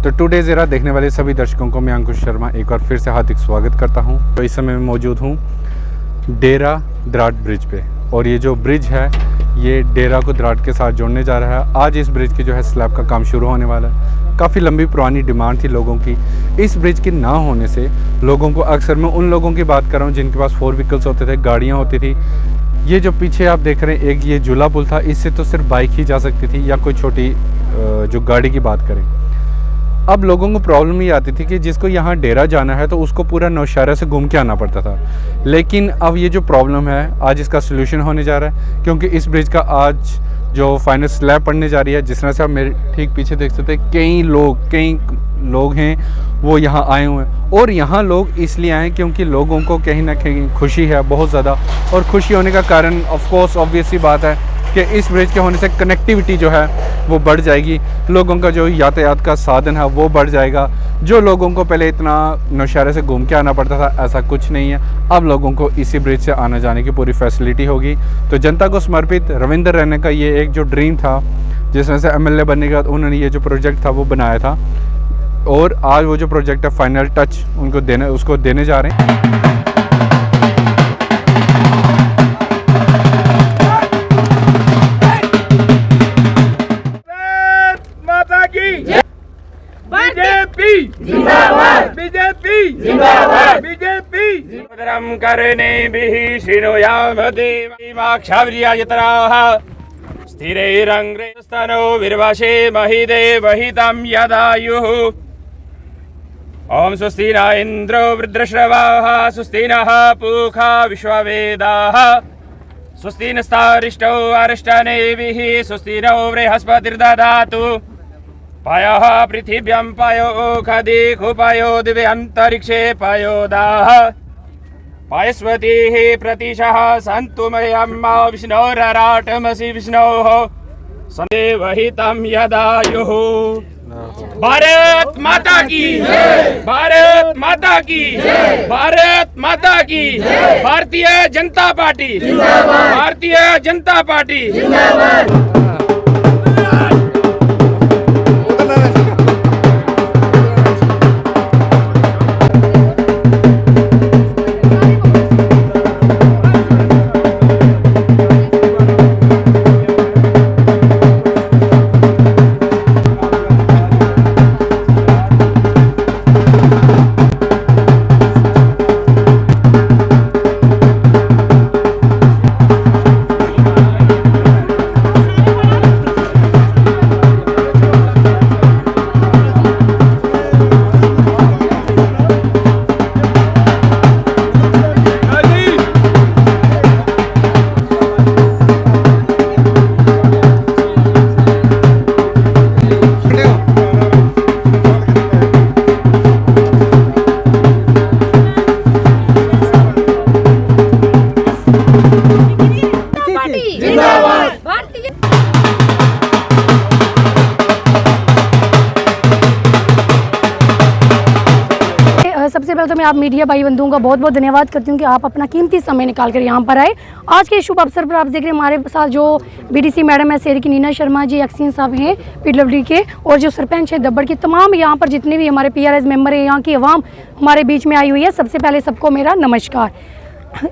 तो टुडे ज़रा देखने वाले सभी दर्शकों को मैं अंकुश शर्मा एक बार फिर से हार्दिक स्वागत करता हूं। तो इस समय मैं मौजूद हूं डेरा द्राट ब्रिज पे, और ये जो ब्रिज है ये डेरा को द्राट के साथ जोड़ने जा रहा है। आज इस ब्रिज की जो है स्लैब का काम शुरू होने वाला है। काफ़ी लंबी पुरानी डिमांड थी लोगों की। इस ब्रिज की ना होने से लोगों को, अक्सर मैं उन लोगों की बात कर रहा हूँ जिनके पास 4 व्हीकल्स होते थे, गाड़ियाँ होती थी। ये जो पीछे आप देख रहे हैं एक ये झूला पुल था, इससे तो सिर्फ बाइक ही जा सकती थी या कोई छोटी जो गाड़ी की बात करें। अब लोगों को प्रॉब्लम ये आती थी कि जिसको यहाँ डेरा जाना है तो उसको पूरा नौशहरा से घूम के आना पड़ता था। लेकिन अब ये जो प्रॉब्लम है आज इसका सलूशन होने जा रहा है, क्योंकि इस ब्रिज का आज जो फाइनल स्लैब पड़ने जा रही है, जिस तरह से आप मेरे ठीक पीछे देख सकते हैं कई लोग हैं वो यहाँ आए हुए हैं। और यहाँ लोग इसलिए आए क्योंकि लोगों को कहीं ना कहीं खुशी है बहुत ज़्यादा, और खुशी होने का कारण ऑफ कोर्स ऑब्वियस सी बात है कि इस ब्रिज के होने से कनेक्टिविटी जो है वो बढ़ जाएगी। लोगों का जो यातायात का साधन है वो बढ़ जाएगा। जो लोगों को पहले इतना नौशहरे से घूम के आना पड़ता था, ऐसा कुछ नहीं है। अब लोगों को इसी ब्रिज से आने जाने की पूरी फैसिलिटी होगी। तो जनता को समर्पित रविंद्र रैना का ये एक जो ड्रीम था, जिसमें से MLA बनने के बाद उन्होंने ये जो प्रोजेक्ट था वो बनाया था, और आज वो जो प्रोजेक्ट है फाइनल टच उसको देने जा रहे हैं। बीजेपी करने भी श्रीनुयामदेवाक्षाव्रियायतराः स्थिरैरङ्ग्रेस्तनो विर्वाशे महिदेवहितं यदायुः। ओम स्वस्ति न इन्द्रो वृद्धश्रवाः स्वस्ति नः पूषा विश्ववेदाः स्वस्ति नस्तारिष्टो अरिष्टनेमिः स्वस्ति नो बृहस्पतिर्दधातु। पयः पृथिव्यां पयो खदिखु पयो दिव्य अंतरिक्षे पयोदाः पयस्वतीः प्रतिशः सन्तु मह्यं विष्णोरराटमसि विष्णोः सन्देवहितं यदायुः। भारत माता की जय, भारत माता की जय, भारत माता की जय, भारतीय जनता पार्टी जिंदाबाद, भारतीय जनता पार्टी जिंदाबाद। सबसे पहले तो मैं आप मीडिया भाई बंधुओं का बहुत बहुत धन्यवाद करती हूँ कि आप अपना कीमती समय निकाल कर यहाँ पर आए। आज के शुभ अवसर पर आप देख रहे हैं हमारे साथ जो BDC मैडम है शेर की नीना शर्मा जी, एक्सीन साहब हैं PWD के, और जो सरपंच है दब्बड़ की, तमाम यहाँ पर जितने भी हमारे PRS मेंबर है, यहाँ की आवाम हमारे बीच में आई हुई है। सबसे पहले सबको मेरा नमस्कार।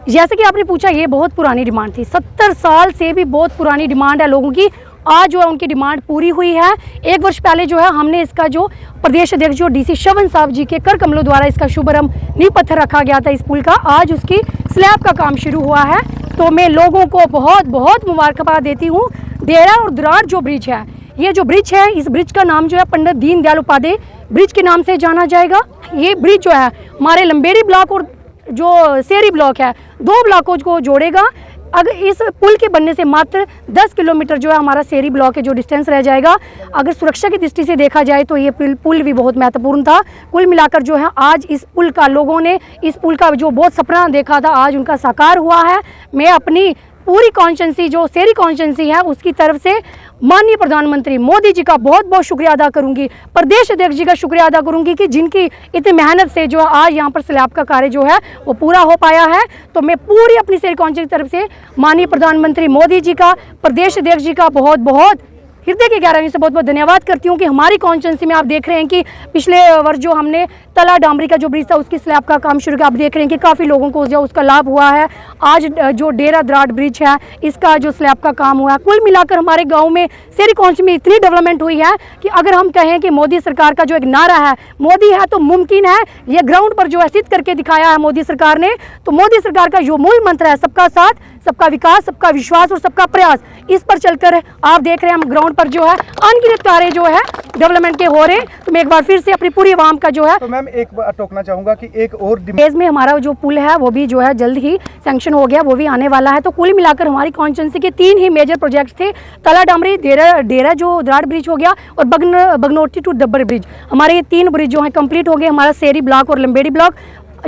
जैसे कि आपने पूछा, ये बहुत पुरानी डिमांड थी, 70 साल से भी बहुत पुरानी डिमांड है लोगों की। आज जो है उनकी डिमांड पूरी हुई है। 1 वर्ष पहले जो है हमने इसका जो प्रदेश अध्यक्ष जो DC श्रवण साहब जी के कर कमलों द्वारा इसका शुभारंभ नींव पत्थर रखा गया था इस पुल का, आज उसकी स्लैब का काम शुरू हुआ है। तो मैं लोगों को बहुत बहुत मुबारकबाद देती हूँ। डेरा और द्राट जो ब्रिज है, ये जो ब्रिज है, इस ब्रिज का नाम जो है पंडित दीनदयाल उपाध्याय ब्रिज के नाम से जाना जाएगा। ये ब्रिज जो है हमारे लंबेरी ब्लॉक और जो सेरी ब्लॉक है, 2 ब्लॉकों को जोड़ेगा। अगर इस पुल के बनने से मात्र 10 किलोमीटर जो है हमारा सेरी ब्लॉक है जो डिस्टेंस रह जाएगा। अगर सुरक्षा की दृष्टि से देखा जाए तो ये पुल भी बहुत महत्वपूर्ण था। कुल मिलाकर जो है आज इस पुल का, लोगों ने इस पुल का जो बहुत सपना देखा था, आज उनका साकार हुआ है। मैं अपनी पूरी कॉन्स्टिट्यूंसी जो सेरी कॉन्स्टिट्यूंसी है उसकी तरफ से माननीय प्रधानमंत्री मोदी जी का बहुत बहुत शुक्रिया अदा करूंगी, प्रदेश अध्यक्ष जी का शुक्रिया अदा करूंगी कि जिनकी इतनी मेहनत से जो है आज यहाँ पर स्लैब का कार्य जो है वो पूरा हो पाया है। तो मैं पूरी अपनी सेरी कॉन्स्टिट्यूंसी की तरफ से माननीय प्रधानमंत्री मोदी जी का, प्रदेश अध्यक्ष जी का बहुत बहुत हृदय की गहराई से बहुत बहुत धन्यवाद करती हूँ कि हमारी कॉन्स्टिट्यूंसी में आप देख रहे हैं कि पिछले वर्ष जो हमने तला डामरी का जो ब्रिज था उसकी स्लैब का काम शुरू किया। आप देख रहे हैं कि काफ़ी लोगों को जो उसका लाभ हुआ है। आज जो डेरा द्राट ब्रिज है इसका जो स्लैब का काम हुआ है, कुल मिलाकर हमारे गाँव में सेरी कॉन्स्टिट्यूंसी में इतनी डेवलपमेंट हुई है कि अगर हम कहें कि मोदी सरकार का जो एक नारा है, मोदी है तो मुमकिन है, ये ग्राउंड पर जो है सिद्ध करके दिखाया है मोदी सरकार ने। तो मोदी सरकार का जो मूल मंत्र है सबका साथ, सबका विकास, सबका विश्वास और सबका प्रयास, इस पर चलकर आप देख रहे हैं हम ग्राउंड पर जो है अनगिनत कार्य जो है डेवलपमेंट के हो रहे हैं। तो मैं एक बार फिर से अपनी पूरी आवाम का जो है तो मैम एक बार टोकना चाहूँगा कि एक और फेज में हमारा जो पुल है वो भी जो है जल्द ही सैंक्शन हो गया, वो भी आने वाला है। तो कुल मिलाकर हमारी कॉन्स्टिट्यूंसी के 3 ही मेजर प्रोजेक्ट थे, तला डामरी, डेरा जो द्राट ब्रिज हो गया और बगनोटी टू दब्बर ब्रिज। हमारे ये 3 ब्रिज जो है कंप्लीट हो गए। हमारा सेरी ब्लॉक और लंबेड़ी ब्लॉक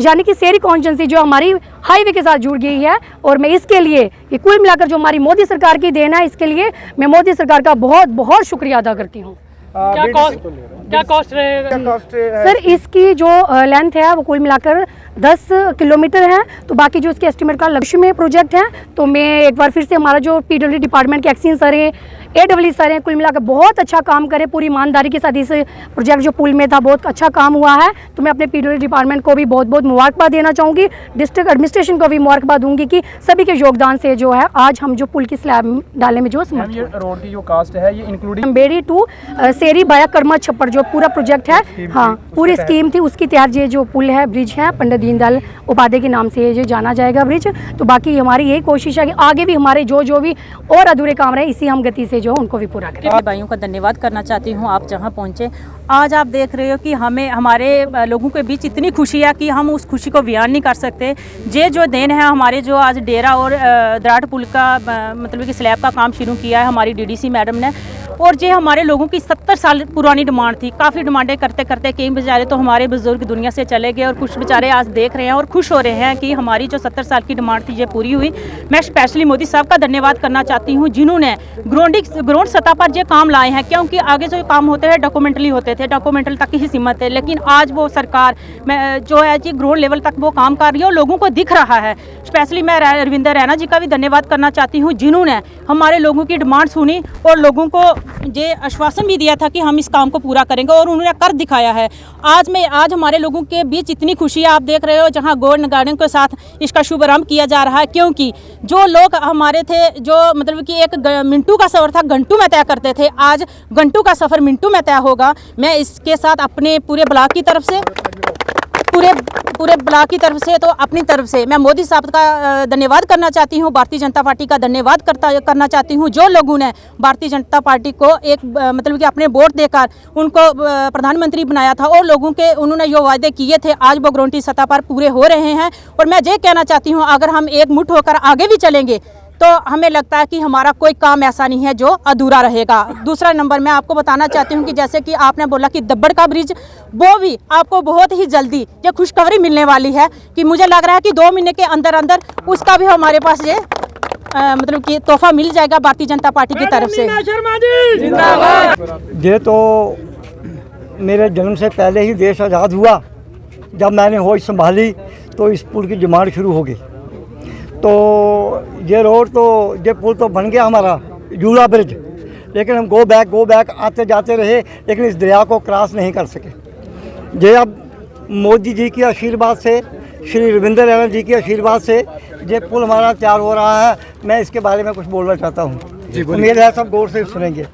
यानी कि सेरी कॉन्स्टिट्यूंसी जो हमारी हाईवे के साथ जुड़ गई है। और मैं इसके लिए ये कुल मिलाकर जो हमारी मोदी सरकार की देन है, इसके लिए मैं मोदी सरकार का बहुत बहुत शुक्रिया अदा करती हूँ। क्या कॉस्ट रहेगा? सर इसकी जो लेंथ है वो कुल मिलाकर 10 किलोमीटर है। तो बाकी जो इसके एस्टिमेट का लक्ष्य में प्रोजेक्ट है, तो मैं एक बार फिर से हमारा जो पीडब्ल्यू डिपार्टमेंट के एक्सीन सर हैं, AWE सर हैं, कुल मिलाकर बहुत अच्छा काम करे पूरी ईमानदारी के साथ। इस प्रोजेक्ट जो पुल में था बहुत अच्छा काम हुआ है। तो मैं अपने पीडब्ल्यू डिपार्टमेंट को भी बहुत बहुत मुबारकबाद देना चाहूँगी, डिस्ट्रिक्ट एडमिनिस्ट्रेशन को भी मुबारकबाद दूंगी कि सभी के योगदान से जो है आज हम जो पुल की स्लैब डालने में जो समर्थ हुए। रोड की जो कास्ट है ये इंक्लूडिंग लंबेड़ी टू सेरी बाया कर्मा छप्पर जो पूरा प्रोजेक्ट है, हाँ पूरी स्कीम थी उसकी तहत ये जो पुल है, ब्रिज है, पंडित दीनदयाल उपाध्याय के नाम से ये जो जाना जाएगा ब्रिज। तो बाकी हमारी यही कोशिश है कि आगे भी हमारे जो भी और अधूरे काम रहे इसी हम गति से जो उनको भी पूरा करें। भाइयों का धन्यवाद करना चाहती हूँ, आप जहाँ पहुँचे आज आप देख रहे हो कि हमें हमारे लोगों के बीच इतनी खुशी है कि हम उस खुशी को बयान नहीं कर सकते। ये जो देन है हमारे जो आज डेरा और द्राट पुल का मतलब कि स्लैब का काम शुरू किया है हमारी DDC मैडम ने, और ये हमारे लोगों की 70 साल पुरानी डिमांड थी। काफ़ी डिमांडें करते करते कई बेचारे तो हमारे बुजुर्ग दुनिया से चले गए और कुछ बेचारे आज देख रहे हैं और खुश हो रहे हैं कि हमारी जो 70 साल की डिमांड थी ये पूरी हुई। मैं स्पेशली मोदी साहब का धन्यवाद करना चाहती हूँ जिन्होंने ग्राउंड सतह पर ये काम लाए हैं, क्योंकि आगे जो काम होते हैं डॉक्यूमेंटली होते थे, डॉक्यूमेंटल तक ही सीमित है, लेकिन आज वो सरकार जो है जी ग्राउंड लेवल तक वो काम कर रही है और लोगों को दिख रहा है। स्पेशली मैं रविंदर रैना जी का भी धन्यवाद करना चाहती हूँ जिन्होंने हमारे लोगों की डिमांड सुनी और लोगों को ये आश्वासन भी दिया था कि हम इस काम को पूरा करेंगे और उन्होंने कर दिखाया है। आज हमारे लोगों के बीच इतनी खुशी है, आप देख रहे हो जहाँ गौर नगाड़ों के साथ इसका शुभारंभ किया जा रहा है, क्योंकि जो लोग हमारे थे जो मतलब कि एक मिनटों का सफ़र था घंटों में तय करते थे, आज घंटों का सफ़र मिनटों में तय होगा। मैं इसके साथ अपने पूरे ब्लॉक की तरफ से पूरे ब्लॉक की तरफ से तो अपनी तरफ से मैं मोदी साहब का धन्यवाद करना चाहती हूँ, भारतीय जनता पार्टी का धन्यवाद करना चाहती हूँ जो लोगों ने भारतीय जनता पार्टी को एक मतलब कि अपने वोट देकर उनको प्रधानमंत्री बनाया था और लोगों के उन्होंने जो वायदे किए थे आज वो ग्राउंड की सतह पर पूरे हो रहे हैं। और मैं ये कहना चाहती हूँ अगर हम एकमुठ होकर आगे भी चलेंगे तो हमें लगता है कि हमारा कोई काम ऐसा नहीं है जो अधूरा रहेगा। दूसरा नंबर मैं आपको बताना चाहती हूँ कि जैसे कि आपने बोला कि दब्बड़ का ब्रिज, वो भी आपको बहुत ही जल्दी ये खुशखबरी मिलने वाली है कि मुझे लग रहा है कि 2 महीने के अंदर अंदर उसका भी हमारे पास ये मतलब कि तोहफा मिल जाएगा भारतीय जनता पार्टी की तरफ से। ये तो मेरे जन्म से पहले ही देश आज़ाद हुआ, जब मैंने होश संभाली तो इस पुल की डिमांड शुरू हो गई। तो ये रोड तो ये पुल तो बन गया हमारा जूला ब्रिज, लेकिन हम गो बैक आते जाते रहे, लेकिन इस दरिया को क्रॉस नहीं कर सके। ये अब मोदी जी के आशीर्वाद से, श्री रविंदर रैना जी के आशीर्वाद से ये पुल हमारा तैयार हो रहा है। मैं इसके बारे में कुछ बोलना चाहता हूँ, उम्मीद है सब गौर से सुनेंगे।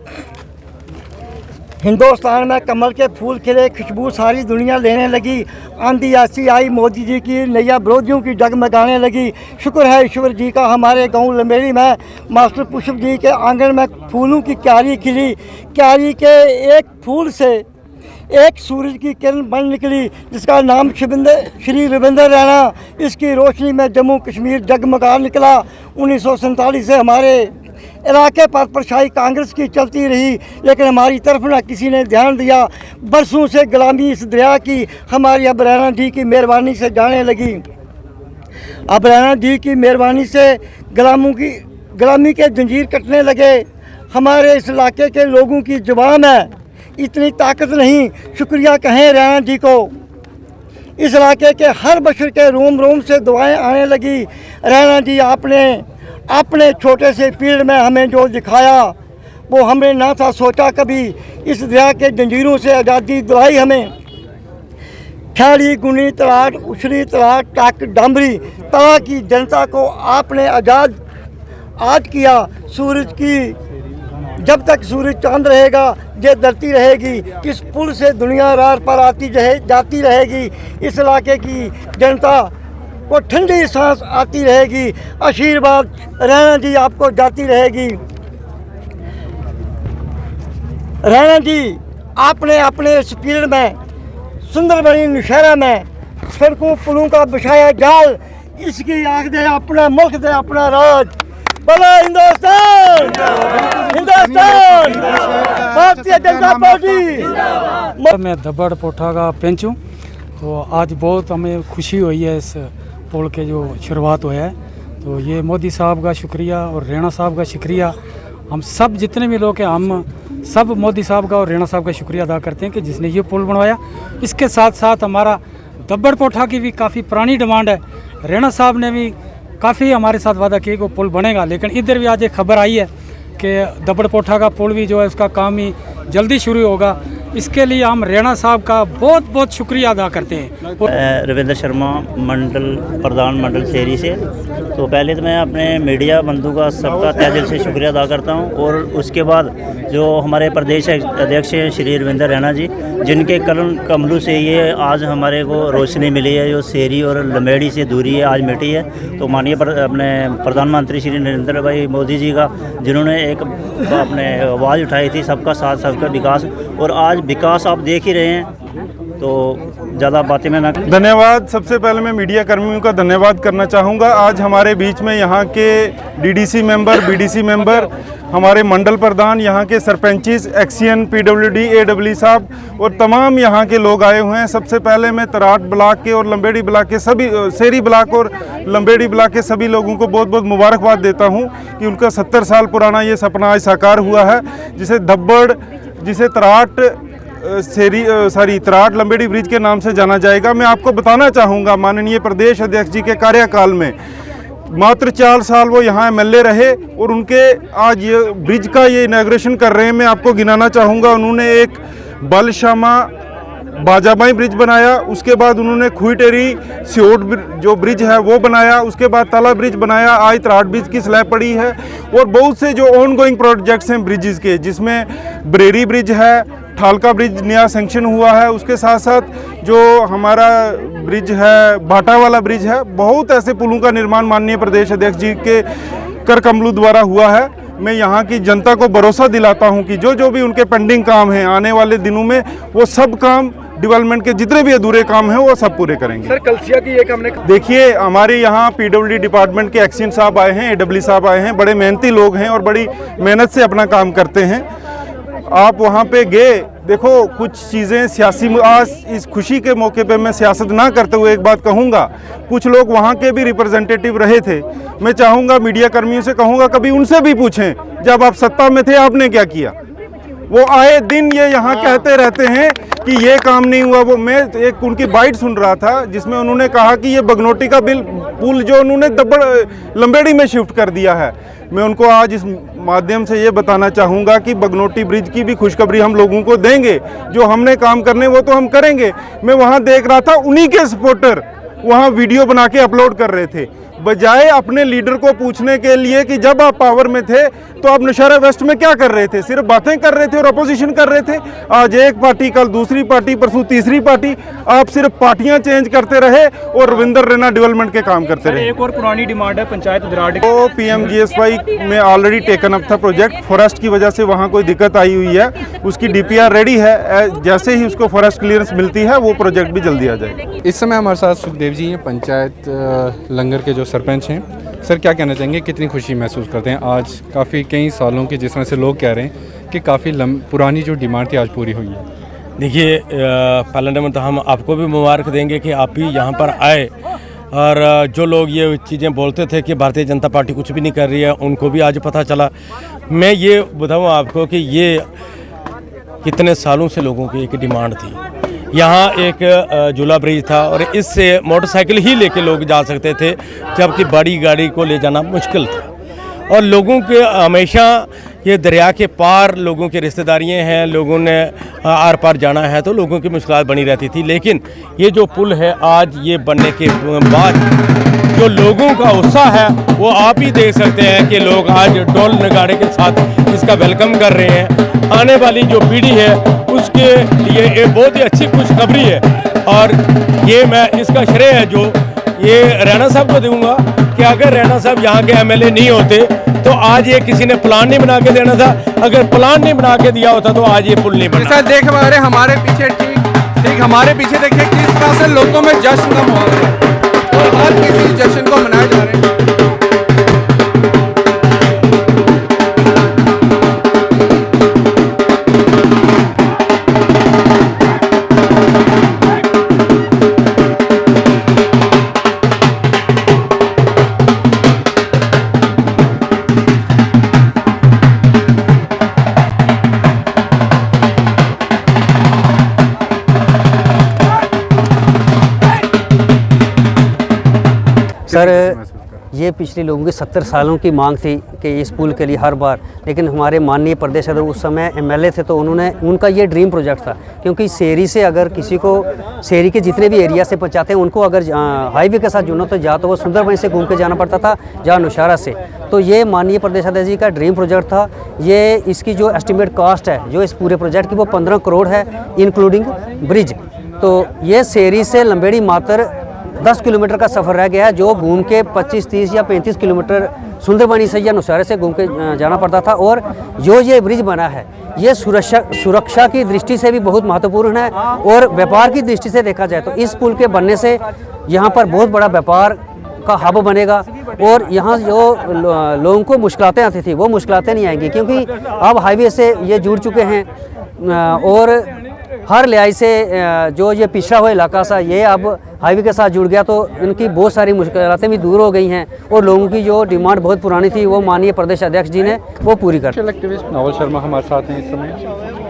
हिंदुस्तान में कमल के फूल खिले, खुशबू सारी दुनिया लेने लगी, आंधी ऐसी आई मोदी जी की, नैया विरोधियों की जगमगाने लगी। शुक्र है ईश्वर जी का हमारे गांव लंबेड़ी में मास्टर पुष्प जी के आंगन में फूलों की क्यारी खिली। क्यारी के एक फूल से एक सूरज की किरण बन निकली जिसका नाम श्री रविंदर रैना। इसकी रोशनी में जम्मू कश्मीर जगमगा निकला। 1947 से हमारे इलाके पर परछाई कांग्रेस की चलती रही, लेकिन हमारी तरफ ना किसी ने ध्यान दिया। बरसों से गुलामी इस दरिया की हमारी अब रैना जी की मेहरबानी से जाने लगी। अब रैना जी की मेहरबानी से गुलामी के जंजीर कटने लगे। हमारे इस इलाके के लोगों की जुबान है, इतनी ताकत नहीं शुक्रिया कहें रैना जी को। इस इलाके के हर बशर के रोम रोम से दुआएं आने लगी। रैना जी आपने अपने छोटे से पीरियड में हमें जो दिखाया वो हमने ना था सोचा कभी, इस दरिया के जंजीरों से आज़ादी दिलाई हमें। खैरी गुनी तलाट उछली तलाट टाक डामरी तला की जनता को आपने आज़ाद किया। सूरज की जब तक सूरज चांद रहेगा ये धरती रहेगी। इस पुल से दुनिया रात पर आती जाती रहेगी। इस इलाके की जनता को ठंडी सांस आती रहेगी। आशीर्वाद रैना जी आपको जाती रहेगी। रैना जी आपने अपने इस पीरियड में सुंदरबनी नौशहरा में सड़कों पुलों का बिछाया जाल। इसकी आग दे अपना मुल्क दे अपना राज। बोलो हिंदुस्तान हिंदुस्तान भारतीय जनता पार्टी। मैं दब्बड़ पोठा का पेंच हूँ। तो आज बहुत हमें खुशी हुई है इस पुल के जो शुरुआत हुआ है। तो ये मोदी साहब का शुक्रिया और रैना साहब का शुक्रिया। हम सब जितने भी लोग हैं हम सब मोदी साहब का और रैना साहब का शुक्रिया अदा करते हैं कि जिसने ये पुल बनवाया। इसके साथ साथ हमारा दब्बड़ पोठा की भी काफ़ी पुरानी डिमांड है। रैना साहब ने भी काफ़ी हमारे साथ वादा किया कि वो पुल बनेगा, लेकिन इधर भी आज एक खबर आई है कि दब्बड़ पोठा का पुल भी जो है उसका काम ही जल्दी शुरू होगा। इसके लिए हम रैना साहब का बहुत बहुत शुक्रिया अदा करते हैं। रविंद्र शर्मा मंडल प्रधान मंडल शेरी से। तो पहले तो मैं अपने मीडिया बंधु का सबका तहे दिल से शुक्रिया अदा करता हूं, और उसके बाद जो हमारे प्रदेश अध्यक्ष हैं श्री रविंद्र रैना जी, जिनके कमलों से ये आज हमारे को रोशनी मिली है। जो शेरी और लमेड़ी से दूरी है आज मिटी है। तो माननीय अपने प्रधानमंत्री श्री नरेंद्र भाई मोदी जी का, जिन्होंने एक अपने आवाज़ उठाई थी सबका साथ सबका विकास, और आज विकास आप देख ही रहे हैं। तो ज़्यादा बातें मैं ना। धन्यवाद। सबसे पहले मैं मीडिया कर्मियों का धन्यवाद करना चाहूँगा। आज हमारे बीच में यहाँ के डीडीसी मेंबर, बीडीसी मेंबर, हमारे मंडल प्रधान, यहाँ के सरपंचिस, एक्सीएन, पीडब्ल्यूडी, एडब्ल्यू साहब और तमाम यहाँ के लोग आए हुए हैं। सबसे पहले मैं तराट ब्लॉक के और लंबेड़ी ब्लॉक के सभी, शेरी ब्लॉक और लंबेड़ी ब्लॉक के सभी लोगों को बहुत बहुत मुबारकबाद देता हूँ कि उनका 70 साल पुराना ये सपना आज साकार हुआ है, जिसे दब्बड़, जिसे तराट तराट लंबेड़ी ब्रिज के नाम से जाना जाएगा। मैं आपको बताना चाहूँगा माननीय प्रदेश अध्यक्ष जी के कार्यकाल में मात्र 4 साल वो यहाँ एमएलए रहे, और उनके आज ये ब्रिज का ये इनॉग्रेशन कर रहे हैं। मैं आपको गिनाना चाहूँगा, उन्होंने एक बलशामा बाजाबाई ब्रिज बनाया, उसके बाद उन्होंने खुईटेरी सियोट जो ब्रिज है वो बनाया, उसके बाद ताला ब्रिज बनाया, आज तराट ब्रिज की स्लैब पड़ी है, और बहुत से जो ऑन गोइंग प्रोजेक्ट्स हैं ब्रिजेस के, जिसमें बरेरी ब्रिज है, ठालका ब्रिज नया सेंक्शन हुआ है, उसके साथ साथ जो हमारा ब्रिज है भाटा वाला ब्रिज है। बहुत ऐसे पुलों का निर्माण माननीय प्रदेश अध्यक्ष जी के कर कमलों द्वारा हुआ है। मैं यहाँ की जनता को भरोसा दिलाता हूँ कि जो भी उनके पेंडिंग काम हैं आने वाले दिनों में वो सब काम, डेवलपमेंट के जितने भी अधूरे काम हैं वो सब पूरे करेंगे। सर कलसिया की एक हमने देखिए, हमारे यहाँ पीडब्ल्यूडी डिपार्टमेंट के एक्सीएन साहब आए हैं, एडब्ल्यू साहब आए हैं, बड़े मेहनती लोग हैं और बड़ी मेहनत से अपना काम करते हैं। आप वहाँ पे गए, देखो कुछ चीज़ें सियासी, आज इस खुशी के मौके पे मैं सियासत ना करते हुए एक बात कहूँगा, कुछ लोग वहाँ के भी रिप्रेजेंटेटिव रहे थे। मैं चाहूँगा मीडिया कर्मियों से कहूँगा कभी उनसे भी पूछें, जब आप सत्ता में थे आपने क्या किया। वो आए दिन ये यहाँ कहते रहते हैं कि ये काम नहीं हुआ। वो मैं एक उनकी बाइट सुन रहा था जिसमें उन्होंने कहा कि ये बगनोटी का पुल जो उन्होंने दब्बड़ लंबेड़ी में शिफ्ट कर दिया है। मैं उनको आज इस माध्यम से ये बताना चाहूँगा कि बगनोटी ब्रिज की भी खुशखबरी हम लोगों को देंगे। जो हमने काम करने वो तो हम करेंगे। मैं वहाँ देख रहा था उन्हीं के सपोर्टर वहाँ वीडियो बना के अपलोड कर रहे थे, बजाय अपने लीडर को पूछने के लिए कि जब आप पावर में थे तो आप नौशहरा वेस्ट में क्या कर रहे थे। सिर्फ बातें कर रहे थे और अपोजिशन कर रहे थे। आज एक पार्टी, कल दूसरी पार्टी, परसों तीसरी पार्टी, आप सिर्फ पार्टियां चेंज करते रहे और रविंद्र रैना डेवलपमेंट के काम करते रहे। एक और पुरानी डिमांड है पंचायत दराट। तो पीएमजीएसवाई में ऑलरेडी टेकन अप था प्रोजेक्ट। फॉरेस्ट की वजह से वहाँ कोई दिक्कत आई हुई है, उसकी डीपीआर रेडी है। जैसे ही उसको फॉरेस्ट क्लियरेंस मिलती है वो प्रोजेक्ट भी जल्दी आ जाएगा। इस समय हमारे साथ सुखदेव जी हैं, पंचायत लंगर के जो सरपंच हैं। सर क्या कहना चाहेंगे, कितनी खुशी महसूस करते हैं आज? काफ़ी कई सालों की, जिस तरह से लोग कह रहे हैं कि काफ़ी पुरानी जो डिमांड थी आज पूरी हुई है। देखिए, पहले नंबर तो हम आपको भी मुबारक देंगे कि आप भी यहाँ पर आए, और जो लोग ये चीज़ें बोलते थे कि भारतीय जनता पार्टी कुछ भी नहीं कर रही है, उनको भी आज पता चला। मैं ये बताऊँ आपको कि ये कितने सालों से लोगों की एक डिमांड थी। यहाँ एक झूला ब्रिज था और इससे मोटरसाइकिल ही लेके लोग जा सकते थे, जबकि बड़ी गाड़ी को ले जाना मुश्किल था। और लोगों के हमेशा ये दरिया के पार लोगों की रिश्तेदारियाँ हैं, लोगों ने आर पार जाना है तो लोगों की मुश्किलात बनी रहती थी। लेकिन ये जो पुल है आज ये बनने के बाद जो लोगों का उत्साह है वो आप ही देख सकते हैं कि लोग आज ढोल नगाड़े के साथ इसका वेलकम कर रहे हैं। आने वाली जो पीढ़ी है उसके लिए ये बहुत ही अच्छी खुशखबरी है और ये मैं इसका श्रेय है जो ये रैना साहब को दूंगा कि अगर रैना साहब यहाँ के एमएलए नहीं होते तो आज ये किसी ने प्लान नहीं बना के देना था, अगर प्लान नहीं बना के दिया होता तो आज ये पुल नहीं बना। जैसा देख पा रहे हमारे पीछे ठीक हमारे पीछे देखिए किस तरह से लोगों में जश्न का माहौल है और हर किसी जश्न को मनाए जा रहे हैं। सर ये पिछले लोगों की 70 सालों की मांग थी कि इस पुल के लिए हर बार, लेकिन हमारे माननीय प्रदेश अध्यक्ष उस समय एमएलए थे तो उनका ये ड्रीम प्रोजेक्ट था, क्योंकि शेरी से अगर किसी को शेरी के जितने भी एरिया से पहुँचाते हैं उनको अगर हाईवे के साथ जुड़ना तो या तो वो सुंदरबनी से घूम के जाना पड़ता था या नौशहरा से। तो ये माननीय प्रदेश अध्यक्ष जी का ड्रीम प्रोजेक्ट था। ये इसकी जो एस्टिमेट कॉस्ट है जो इस पूरे प्रोजेक्ट की वो 15 करोड़ है इंक्लूडिंग ब्रिज। तो ये शेरी से लंबेड़ी मात्र 10 किलोमीटर का सफ़र रह गया है जो घूम के 25, 30 या 35 किलोमीटर सुंदरबनी से या नौशहरे से घूम के जाना पड़ता था। और जो ये ब्रिज बना है ये सुरक्षा की दृष्टि से भी बहुत महत्वपूर्ण है और व्यापार की दृष्टि से देखा जाए तो इस पुल के बनने से यहाँ पर बहुत बड़ा व्यापार का हब बनेगा और यहाँ जो लोगों को मुश्किलातें आती थी वो मुश्किलातें नहीं आएंगी, क्योंकि अब हाईवे से ये जुड़ चुके हैं और हर लिहाज से जो ये पिछड़ा हुआ इलाका था ये अब हाईवे के साथ जुड़ गया तो इनकी बहुत सारी मुश्किलातें भी दूर हो गई हैं और लोगों की जो डिमांड बहुत पुरानी थी वो माननीय प्रदेश अध्यक्ष जी ने वो पूरी कर। सोशल एक्टिविस्ट नवल शर्मा हमारे साथ हैं इस समय,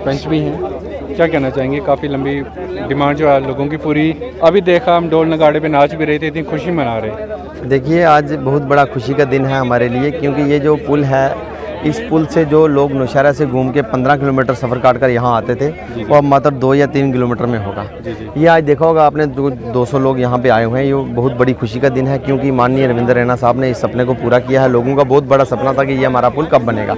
पंच भी हैं। क्या कहना चाहेंगे? काफ़ी लंबी डिमांड जो है लोगों की पूरी, अभी देखा हम ढोल नगाड़े पे नाच भी रहे थे, इतनी खुशी मना रहे। देखिए आज बहुत बड़ा खुशी का दिन है हमारे लिए, क्योंकि ये जो पुल है इस पुल से जो लोग नौशहरा से घूम के 15 किलोमीटर सफ़र काट कर यहाँ आते थे वो अब मात्र 2 या 3 किलोमीटर में होगा। ये आज देखा होगा आपने 200 लोग यहाँ पे आए हुए हैं। ये बहुत बड़ी खुशी का दिन है क्योंकि माननीय रविंद्र रैना साहब ने इस सपने को पूरा किया है। लोगों का बहुत बड़ा सपना था कि ये हमारा पुल कब बनेगा,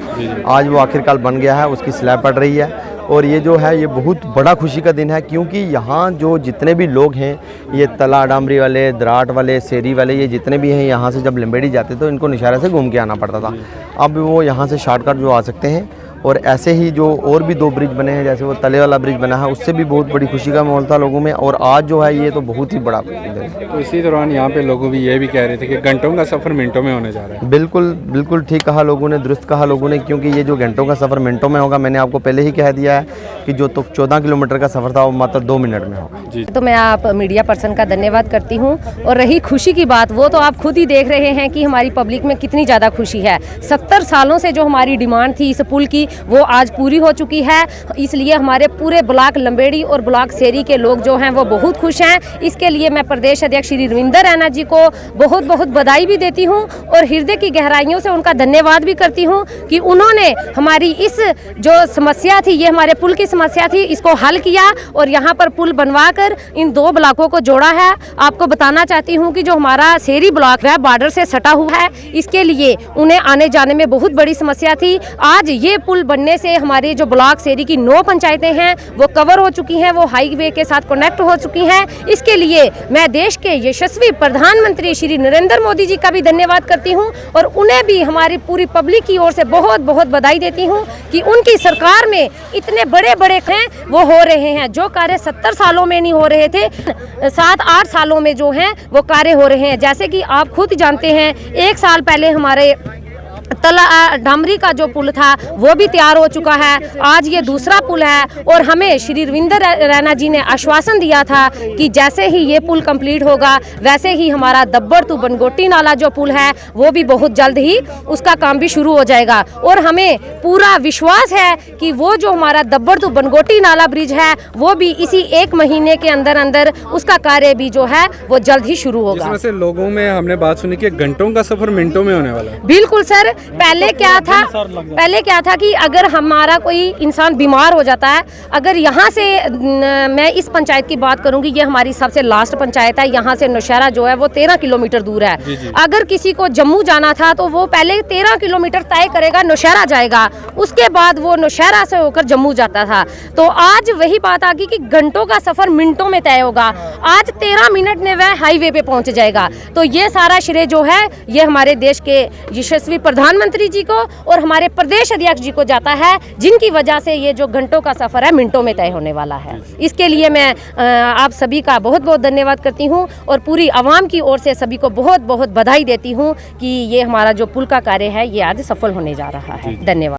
आज वो आखिरकार बन गया है, उसकी स्लैब पड़ रही है और ये जो है ये बहुत बड़ा खुशी का दिन है क्योंकि यहाँ जो जितने भी लोग हैं ये तला डामरी वाले, दराट वाले, शेरी वाले, ये जितने भी हैं यहाँ से जब लंबेड़ी जाते तो इनको नौशहरा से घूम के आना पड़ता था। अब वो यहाँ से शॉर्टकट जो आ सकते हैं और ऐसे ही जो और भी 2 ब्रिज बने हैं जैसे वो तले वाला ब्रिज बना है उससे भी बहुत बड़ी खुशी का माहौल था लोगों में और आज जो है ये तो बहुत ही बड़ा दिन है। तो इसी दौरान यहाँ पे लोगों भी ये भी कह रहे थे कि घंटों का सफ़र मिनटों में होने जा रहा है। बिल्कुल ठीक कहा लोगों ने, दुरुस्त कहा लोगों ने, क्योंकि ये जो घंटों का सफ़र मिनटों में होगा मैंने आपको पहले ही कह दिया है कि जो तो 14 किलोमीटर का सफ़र था वो मात्र 2 मिनट में होगा। तो मैं आप मीडिया पर्सन का धन्यवाद करती हूँ और रही खुशी की बात वो तो आप खुद ही देख रहे हैं कि हमारी पब्लिक में कितनी ज़्यादा खुशी है। 70 सालों से जो हमारी डिमांड थी इस पुल की वो आज पूरी हो चुकी है, इसलिए हमारे पूरे ब्लॉक लंबेड़ी और ब्लॉक शेरी के लोग जो हैं वो बहुत खुश हैं। इसके लिए मैं प्रदेश अध्यक्ष श्री रविंद्र रैना जी को बहुत बहुत बधाई भी देती हूं और हृदय की गहराइयों से उनका धन्यवाद भी करती हूं कि उन्होंने हमारी इस जो समस्या थी, ये हमारे पुल की समस्या थी, इसको हल किया और यहाँ पर पुल बनवा कर इन 2 ब्लॉकों को जोड़ा है। आपको बताना चाहती हूँ कि जो हमारा शेरी ब्लॉक है बॉर्डर से सटा हुआ है, इसके लिए उन्हें आने जाने में बहुत बड़ी समस्या थी। आज ये पुल बनने से हमारे जो ब्लॉक शेरी की 9 पंचायतें हैं वो कवर हो चुकी हैं, वो हाईवे के साथ कनेक्ट हो चुकी हैं। इसके लिए मैं देश के यशस्वी प्रधानमंत्री श्री नरेंद्र मोदी जी का भी धन्यवाद करती हूं और उन्हें भी हमारी पूरी पब्लिक की ओर से बहुत बहुत बधाई देती हूं कि उनकी सरकार में इतने बड़े बड़े हैं वो हो रहे हैं। जो कार्य 70 सालों में नहीं हो रहे थे 7-8 सालों में जो हैं वो कार्य हो रहे हैं। जैसे कि आप खुद जानते हैं 1 साल पहले हमारे तला डामरी का जो पुल था वो भी तैयार हो चुका है, आज ये दूसरा पुल है और हमें श्री रविंद्र रैना जी ने आश्वासन दिया था कि जैसे ही ये पुल कंप्लीट होगा वैसे ही हमारा दब्बड़ टू बनगोटी नाला जो पुल है वो भी बहुत जल्द ही उसका काम भी शुरू हो जाएगा और हमें पूरा विश्वास है कि वो जो हमारा दब्बड़ टू बनगोटी नाला ब्रिज है वो भी इसी 1 महीने के अंदर अंदर उसका कार्य भी जो है वो जल्द ही शुरू होगा। जिसमें से लोगों में हमने बात सुनी कि घंटों का सफर मिनटों में होने वाला है। बिल्कुल सर, पहले क्या था कि अगर हमारा कोई इंसान बीमार हो जाता है, अगर यहाँ से मैं इस पंचायत की बात करूंगी, ये हमारी सबसे लास्ट पंचायत है, यहाँ से नौशहरा जो है वो 13 किलोमीटर दूर है। अगर किसी को जम्मू जाना था तो वो पहले 13 किलोमीटर तय करेगा, नौशहरा जाएगा, उसके बाद वो नौशहरा से होकर जम्मू जाता था। तो आज वही बात आ गई कि घंटों का सफर मिनटों में तय होगा, आज 13 मिनट में वह हाईवे पे पहुंच जाएगा। तो ये सारा श्रेय जो है ये हमारे देश के यशस्वी प्रधानमंत्री जी को और हमारे प्रदेश अध्यक्ष जी को जाता है, जिनकी वजह से ये जो घंटों का सफर है मिनटों में तय होने वाला है। इसके लिए मैं आप सभी का बहुत बहुत धन्यवाद करती हूँ और पूरी आवाम की ओर से सभी को बहुत बहुत बधाई देती हूँ कि ये हमारा जो पुल का कार्य है ये आज सफल होने जा रहा है। धन्यवाद।